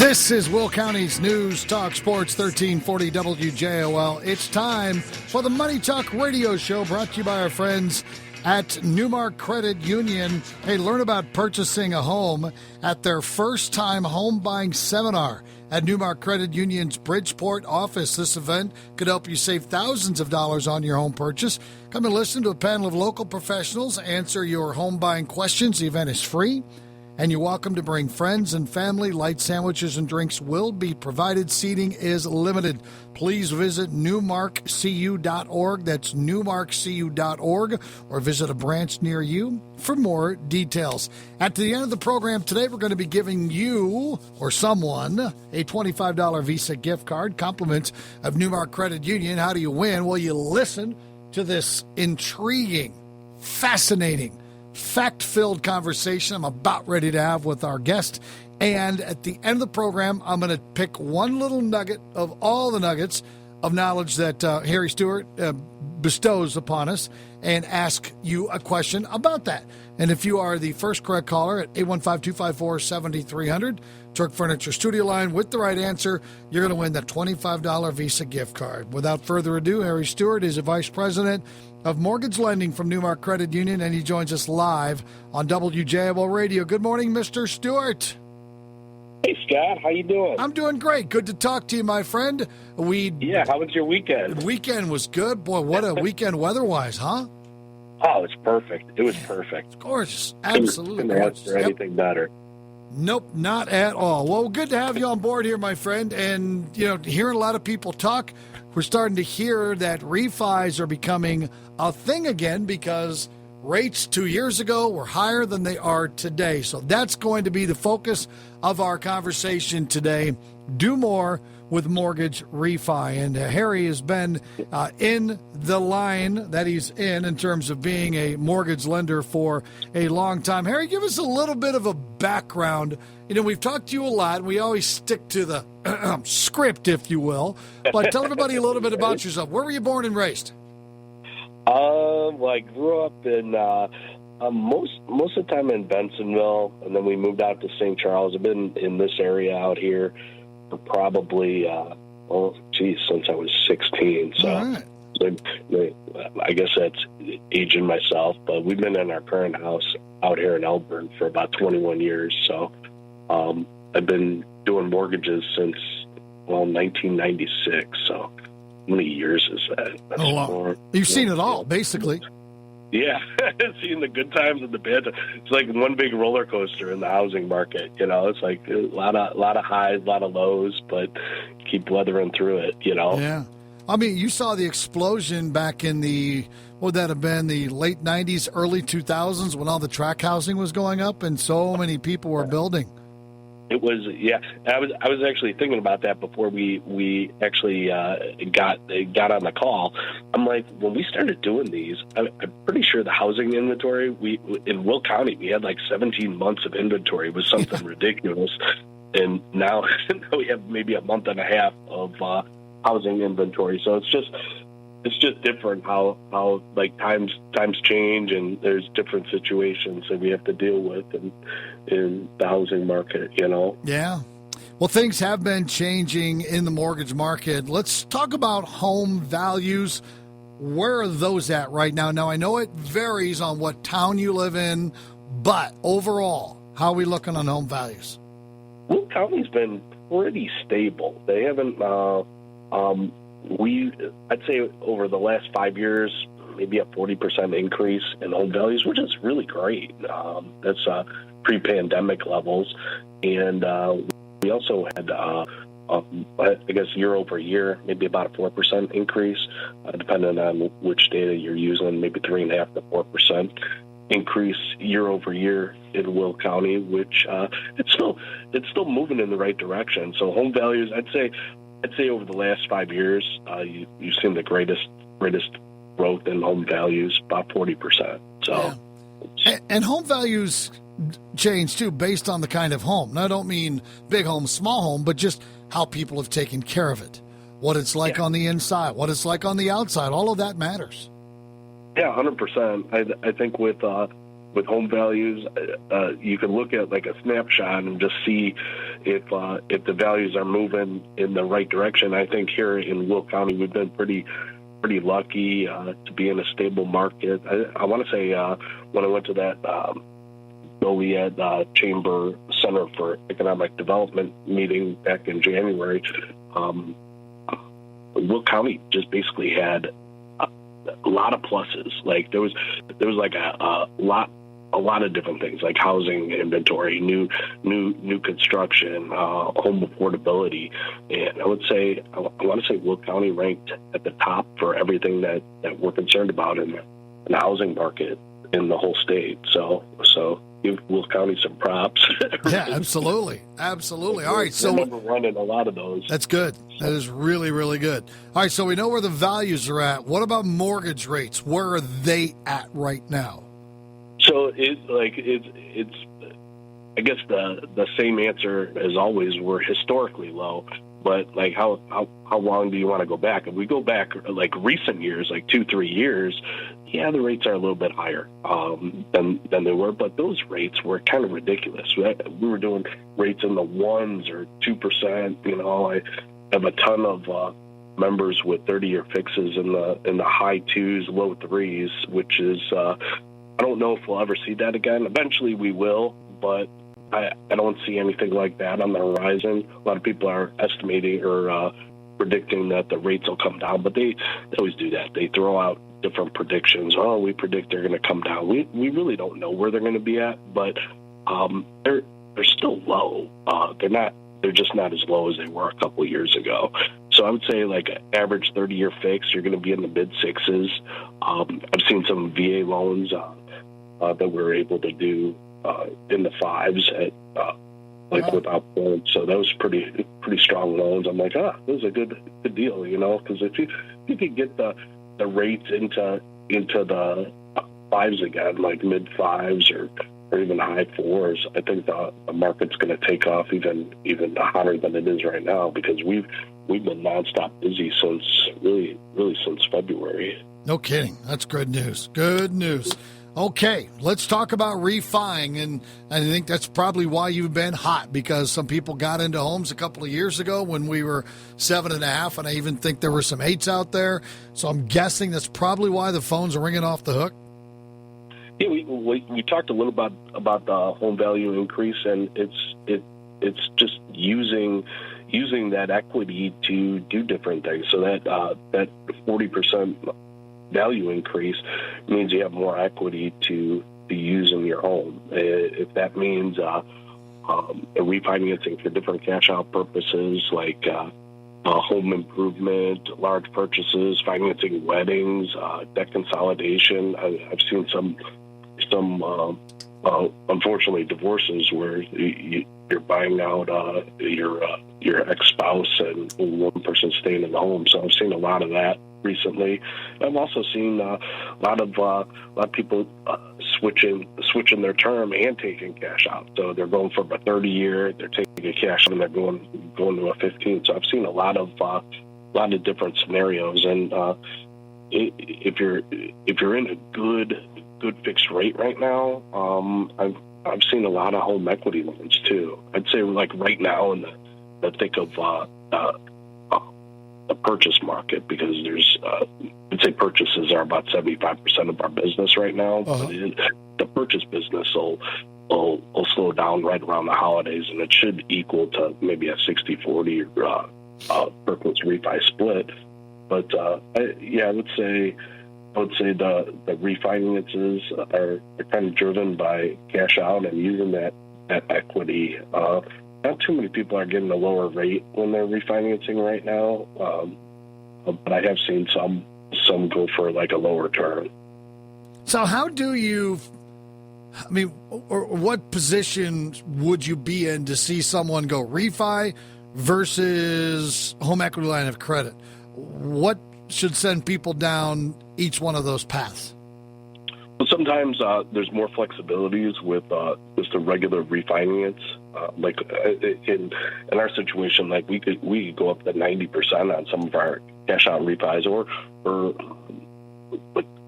This is Will County's News Talk Sports 1340 WJOL. It's time for the Money Talk Radio Show, brought to you by our friends at NuMark Credit Union. Hey, learn about purchasing a home at their first-time home buying seminar at NuMark Credit Union's Bridgeport office. This event could help you save thousands of dollars on your home purchase. Come and listen to a panel of local professionals answer your home buying questions. The event is free, and you're welcome to bring friends and family. Light sandwiches and drinks will be provided. Seating is limited. Please visit newmarkcu.org. That's newmarkcu.org, or visit a branch near you for more details. At the end of the program today, we're going to be giving you or someone a $25 Visa gift card, compliments of NuMark Credit Union. How do you win? Well, you listen to this intriguing, fascinating, fact-filled conversation I'm about ready to have with our guest. And at the end of the program, I'm going to pick one little nugget of all the nuggets of knowledge that Harry Stewart bestows upon us and ask you a question about that. And if you are the first correct caller at 815-254-7300, Turk Furniture Studio Line, with the right answer, you're going to win that $25 Visa gift card. Without further ado, Harry Stewart is a vice president of mortgage lending from NuMark Credit Union, and he joins us live on WJOL Radio. Good morning, Mr. Stewart. Hey, Scott. How you doing? I'm doing great. Good to talk to you, my friend. How was your weekend? The weekend was good. Boy, what a weekend weather-wise, huh? Oh, it's perfect. It was perfect. It's gorgeous. Absolutely couldn't ask for anything better. Nope, not at all. Well, good to have you on board here, my friend. And, hearing a lot of people talk, we're starting to hear that refis are becoming a thing again because rates 2 years ago were higher than they are today. So that's going to be the focus of our conversation today. Do more with mortgage refi. And Harry has been in the line that he's in terms of being a mortgage lender for a long time. Harry, give us a little bit of a background. We've talked to you a lot. We always stick to the script, if you will. But tell everybody a little bit about yourself. Where were you born and raised? I grew up in most of the time in Bensonville, and then we moved out to St. Charles. I've been in this area out here for probably, since I was 16. So, right. I guess that's aging myself. But we've been in our current house out here in Elburn for about 21 years. So, I've been doing mortgages since 1996. So, how many years is that? That's long. You've seen it all, basically. Yeah, seen the good times and the bad times. It's like one big roller coaster in the housing market. It's like a lot of highs, a lot of lows, but keep weathering through it. Yeah, I mean, you saw the explosion back in what would that have been, the late '90s, early 2000s, when all the tract housing was going up and so many people were building. It was, yeah. I was actually thinking about that before we actually got on the call. I'm like, when we started doing these, I'm pretty sure the housing inventory in Will County, we had like 17 months of inventory. It was something ridiculous, and now we have maybe a month and a half of housing inventory. So it's just different how like times change, and there's different situations that we have to deal with in the housing market, Yeah. Well, things have been changing in the mortgage market. Let's talk about home values. Where are those at right now? Now, I know it varies on what town you live in, but overall, how are we looking on home values? Will County's been pretty stable. They haven't, I'd say over the last 5 years, maybe a 40% increase in home values, which is really great. That's pre-pandemic levels. And we also had, I guess, year over year, maybe about a 4% increase, depending on which data you're using, maybe 3.5% to 4% increase year over year in Will County, which it's still moving in the right direction. So home values, I'd say over the last 5 years, you've seen the greatest growth in home values, about 40%. So, yeah. And home values change too based on the kind of home. Now, I don't mean big home, small home, but just how people have taken care of it, what it's like on the inside, what it's like on the outside. All of that matters. Yeah, 100%. I think with with home values, you can look at like a snapshot and just see if the values are moving in the right direction. I think here in Will County, we've been pretty lucky to be in a stable market. I want to say when I went to that Joliet Chamber Center for Economic Development meeting back in January, Will County just basically had a lot of pluses. Like there was like a lot of different things, like housing inventory, new construction, home affordability, and I want to say Will County ranked at the top for everything that we're concerned about in the housing market in the whole state. So give Will County some props. Yeah, absolutely. All right, so we're running a lot of those. That's good. That is really, really good. All right, so we know where the values are at. What about mortgage rates? Where are they at right now? So it's I guess the same answer as always. We're historically low, but like how long do you want to go back? If we go back like recent years, like 2-3 years, yeah, the rates are a little bit higher than they were, but those rates were kind of ridiculous. We were doing rates in the 1s or 2%. You know, I have a ton of members with 30-year fixes in the high 2s, low 3s, which is I don't know if we'll ever see that again. Eventually we will, but I don't see anything like that on the horizon. A lot of people are estimating or predicting that the rates will come down, but they always do that. They throw out different predictions. Oh, we predict they're going to come down. We really don't know where they're going to be at, but they're still low. They're just not as low as they were a couple of years ago. So I would say like an average 30-year fix, you're going to be in the mid 6s. I've seen some VA loans that we're able to do in the 5s at without points. So that was pretty strong loans. I'm like, this is a good deal, you know, because if you could get the rates into the 5s again, like mid 5s or even high 4s, I think the market's going to take off even hotter than it is right now, because we've been nonstop busy really since February. No kidding. That's good news. Good news. Okay, let's talk about refining, and I think that's probably why you've been hot, because some people got into homes a couple of years ago when we were 7.5, and I even think there were some 8s out there. So I'm guessing that's probably why the phones are ringing off the hook. Yeah, we talked a little about the home value increase, and it's just using that equity to do different things. So that 40% value increase means you have more equity to use in your home. If that means refinancing for different cash out purposes, like home improvement, large purchases, financing weddings, debt consolidation. I've seen some unfortunately divorces where you're buying out your ex-spouse and one person staying in the home. So I've seen a lot of that recently. I've also seen a lot of people switching their term and taking cash out. So they're going from a 30-year, they're taking a cash out, and they're going to a 15. So I've seen a lot of different scenarios. And if you're in a good fixed rate right now, I've seen a lot of home equity loans too. I'd say like right now in the thick of the purchase market, because there's I'd say purchases are about 75% of our business right now. Uh-huh. But the purchase business will slow down right around the holidays, and it should equal to maybe a 60-40 purchase refi split. But I would say the refinances are kind of driven by cash out and using that equity. Not too many people are getting a lower rate when they're refinancing right now, but I have seen some go for like a lower term. So how do you, or what position would you be in to see someone go refi versus home equity line of credit? What should send people down each one of those paths? Well, sometimes there's more flexibilities with just a regular refinance. Like in our situation, like we could go up to 90% on some of our cash out refis, or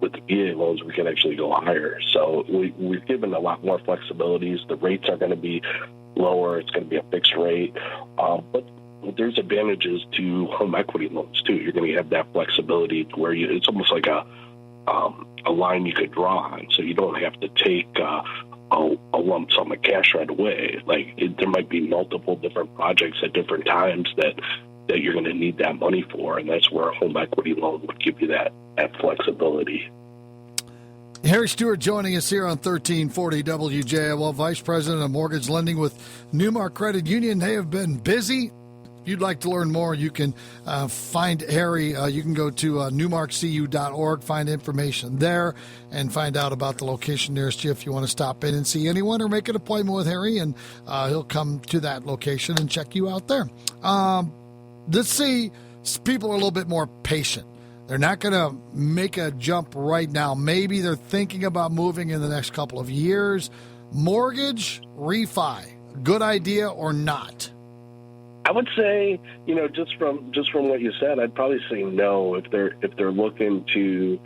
with the VA loans, we can actually go higher. So we've given a lot more flexibilities. The rates are going to be lower. It's going to be a fixed rate. But there's advantages to home equity loans, too. You're going to have that flexibility to where it's almost like a line you could draw on. So you don't have to take a lump sum of cash right away. There might be multiple different projects at different times that you're going to need that money for, and that's where a home equity loan would give you that flexibility. Harry Stewart joining us here on 1340 WJOL, Vice President of Mortgage Lending with NuMark Credit Union. They have been busy. If you'd like to learn more, you can find Harry. You can go to newmarkcu.org, find information there, and find out about the location nearest you if you want to stop in and see anyone or make an appointment with Harry, and he'll come to that location and check you out there. Let's see, people are a little bit more patient. They're not going to make a jump right now. Maybe they're thinking about moving in the next couple of years. Mortgage, refi, good idea or not? I would say, just from what you said, I'd probably say no if they're looking to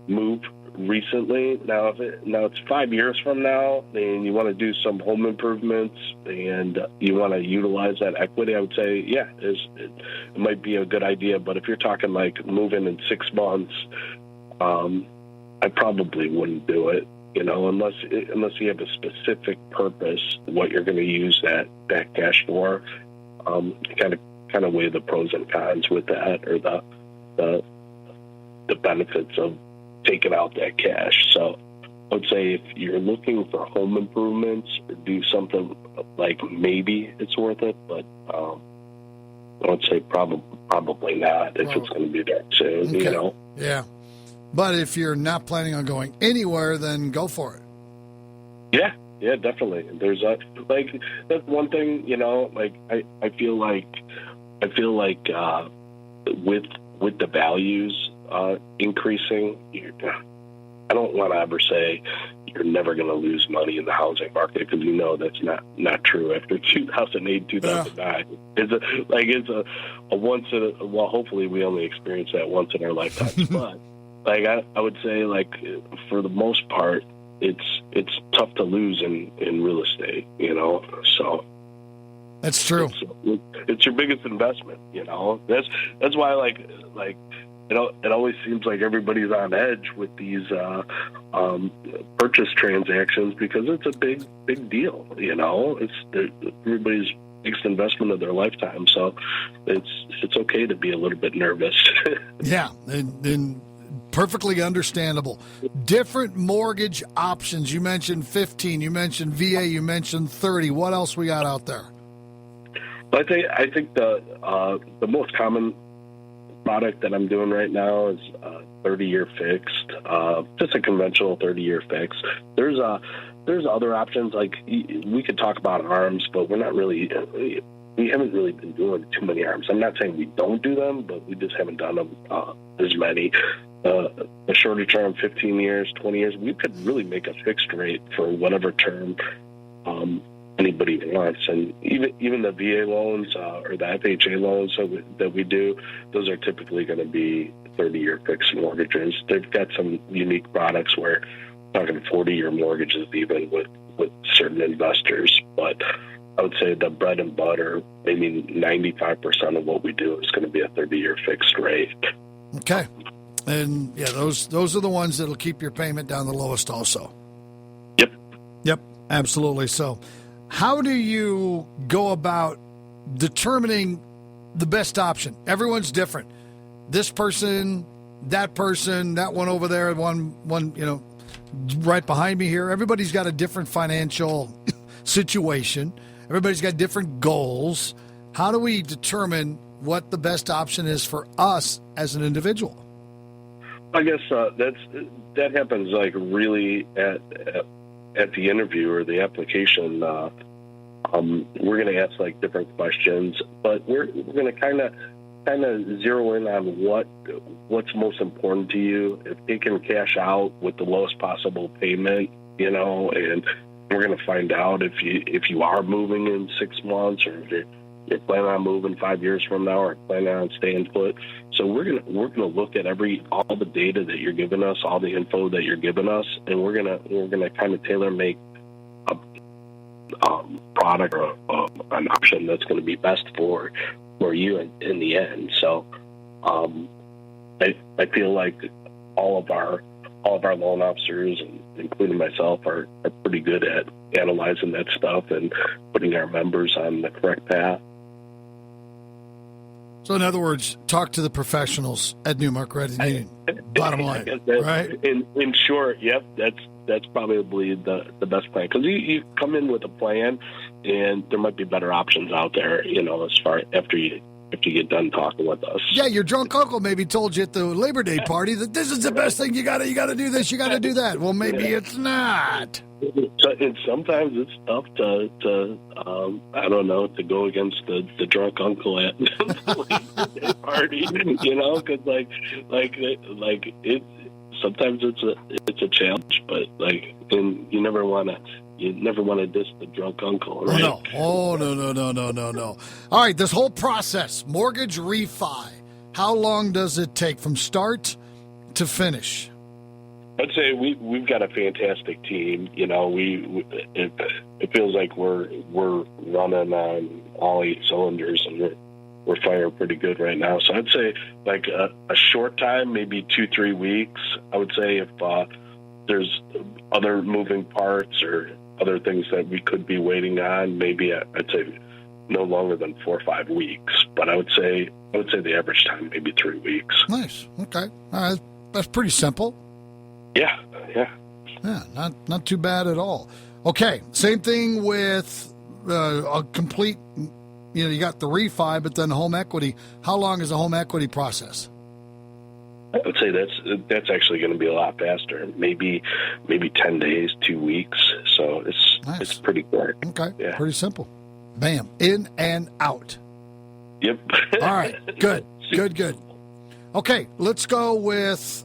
move recently. Now, it's 5 years from now, and you want to do some home improvements, and you want to utilize that equity, I would say, yeah, it might be a good idea. But if you're talking like moving in 6 months, I probably wouldn't do it. Unless you have a specific purpose, what you're going to use that cash for. Kind of weigh the pros and cons with that, or the benefits of taking out that cash. So I would say if you're looking for home improvements or do something like, maybe it's worth it, but I would say probably not if it's going to be there soon. Okay. Yeah. But if you're not planning on going anywhere, then go for it. Yeah, definitely. There's that's one thing, I feel like with the values increasing, I don't want to ever say you're never going to lose money in the housing market, because that's not true. After 2008, 2009, it's a once in a, well, hopefully we only experience that once in our lifetime. But I would say, for the most part, it's tough to lose in real estate, so that's true. It's your biggest investment, that's why it always seems like everybody's on edge with these purchase transactions, because it's a big deal, it's everybody's biggest investment of their lifetime, so it's okay to be a little bit nervous. Yeah, and perfectly understandable. Different mortgage options. You mentioned 15. You mentioned VA. You mentioned 30. What else we got out there? I think the most common product that I'm doing right now is 30-year fixed. Just a conventional 30-year fix. There's other options, like we could talk about ARMs, but we haven't really been doing too many ARMs. I'm not saying we don't do them, but we just haven't done them as many. A shorter term, 15 years, 20 years, we could really make a fixed rate for whatever term anybody wants. And even the VA loans or the FHA loans that we do, those are typically going to be 30-year fixed mortgages. They've got some unique products where we're talking 40-year mortgages even with certain investors. But I would say the bread and butter, maybe 95% of what we do is going to be a 30-year fixed rate. Okay. And yeah, those are the ones that'll keep your payment down the lowest also. Yep, absolutely. So how do you go about determining the best option? Everyone's different. This person, that one over there, one right behind me here. Everybody's got a different financial situation. Everybody's got different goals. How do we determine what the best option is for us as an individual? I guess that happens really at the interview or the application. We're going to ask different questions, but we're going to kind of zero in on what's most important to you. If they can cash out with the lowest possible payment, and we're going to find out if you are moving in 6 months, or if you're planning on moving 5 years from now, or planning on staying put. So we're gonna look at all the data that you're giving us, all the info that you're giving us, and we're gonna kind of tailor make a product or an option that's going to be best for you in the end. So I feel like all of our loan officers, and including myself, are pretty good at analyzing that stuff and putting our members on the correct path. So in other words, talk to the professionals at NuMark Credit Union. Bottom line, right? In short, yep, that's probably the best plan, because you come in with a plan, and there might be better options out there, as far after you get done talking with us. Yeah, your drunk uncle maybe told you at the Labor Day party that this is the best thing. You got to do this. You got to do that. Well, maybe it's not. And sometimes it's tough to I don't know, to go against the drunk uncle at the Labor Day party, because like it. Sometimes it's a challenge, but and you never want to diss the drunk uncle, right? No. Oh, no. All right, this whole process, mortgage refi, how long does it take from start to finish? I'd say we've got a fantastic team. It feels like we're running on all 8 cylinders, and we're firing pretty good right now. So I'd say like a short time, maybe 2-3 weeks. I would say if there's other moving parts or other things that we could be waiting on, maybe I'd say no longer than 4 or 5 weeks. But I would say the average time maybe 3 weeks. Nice. Okay. All right. That's pretty simple. Yeah. Not too bad at all. Okay. Same thing with a complete. You got the refi, but then home equity. How long is the home equity process? I would say that's actually going to be a lot faster. Maybe 10 days, 2 weeks. So it's pretty quick. Okay, yeah. Pretty simple. Bam, in and out. Yep. All right, good. Okay, let's go with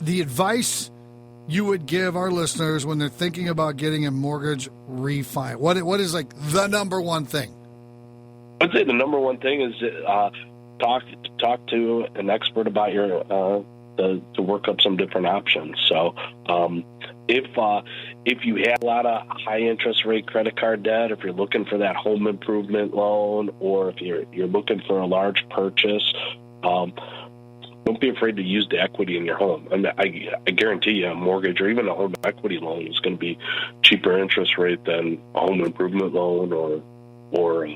the advice you would give our listeners when they're thinking about getting a mortgage refi. What is like the number one thing? I'd say the number one thing is talk to an expert about your to work up some different options. So if you have a lot of high interest rate credit card debt, if you're looking for that home improvement loan, or if you're looking for a large purchase, don't be afraid to use the equity in your home. I guarantee you a mortgage or even a home equity loan is going to be cheaper interest rate than a home improvement loan or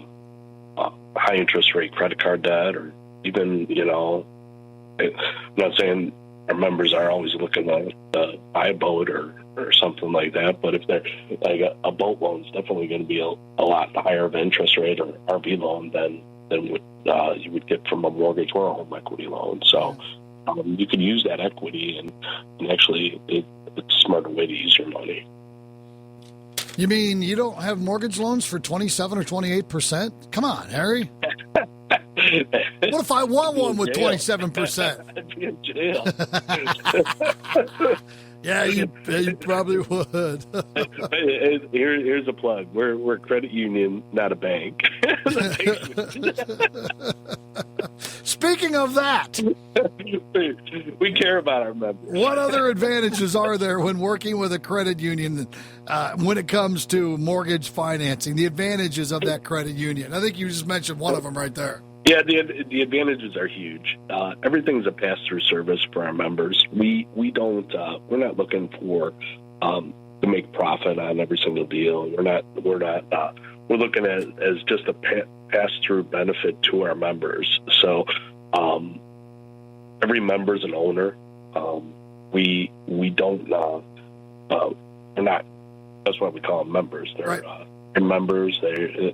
high interest rate credit card debt, or even, I'm not saying our members are always looking to buy a boat or something like that, but if they're like a boat loan is definitely going to be a lot higher of interest rate or RV loan than what you would get from a mortgage or a home equity loan. So you can use that equity, and actually it's a smarter way to use your money. You mean you don't have mortgage loans for 27 or 28%? Come on, Harry. What if I want one with 27%? I'd be in jail. Yeah, you probably would. Here's a plug. We're a credit union, not a bank. Speaking of that, we care about our members. What other advantages are there when working with a credit union when it comes to mortgage financing? The advantages of that credit union. I think you just mentioned one of them right there. Yeah, the advantages are huge. Everything's a pass-through service for our members. We're not looking for to make profit on every single deal. We're looking at it as just a pass-through benefit to our members. So every member is an owner. We don't we're not. That's why we call them members. They're right. Members.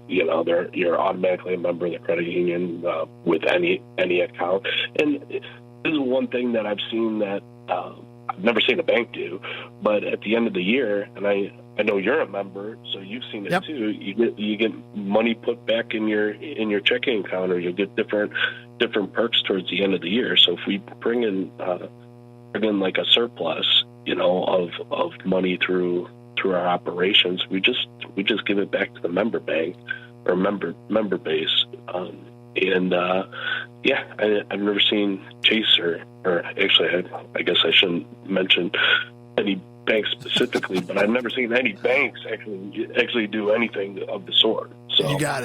You're automatically a member of the credit union with any account. And this is one thing that I've seen that I've never seen a bank do. But at the end of the year, and I know you're a member, so you've seen it Yep. too. You get money put back in your checking account, or you'll get different perks towards the end of the year. So if we bring in like a surplus, of money through our operations, we just give it back to the member bank or member base. I've never seen Chase or actually, I guess I shouldn't mention any banks specifically, but I've never seen any banks actually do anything of the sort. So You got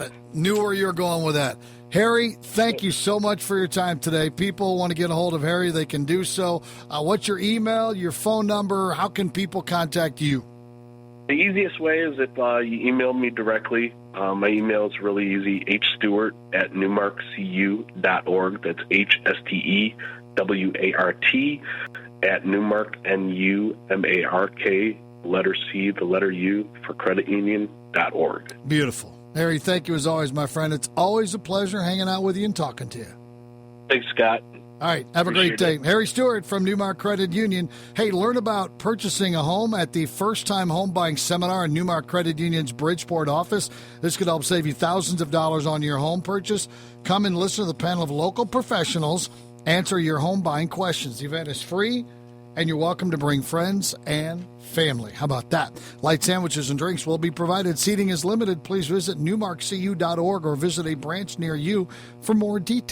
it. Knew where you were going with that. Harry, thank you so much for your time today. People want to get a hold of Harry, they can do so. What's your email, your phone number? How can people contact you? The easiest way is if you email me directly. My email is really easy, hstewart@newmarkcu.org. That's HSTEWART at NuMark, NUMARK, letter C, the letter U for creditunion.org. Beautiful. Harry, thank you as always, my friend. It's always a pleasure hanging out with you and talking to you. Thanks, Scott. All right, have a great day. Harry Stewart from NuMark Credit Union. Hey, learn about purchasing a home at the first-time home buying seminar in NuMark Credit Union's Bridgeport office. This could help save you thousands of dollars on your home purchase. Come and listen to the panel of local professionals answer your home buying questions. The event is free, and you're welcome to bring friends and family. How about that? Light sandwiches and drinks will be provided. Seating is limited. Please visit newmarkcu.org or visit a branch near you for more details.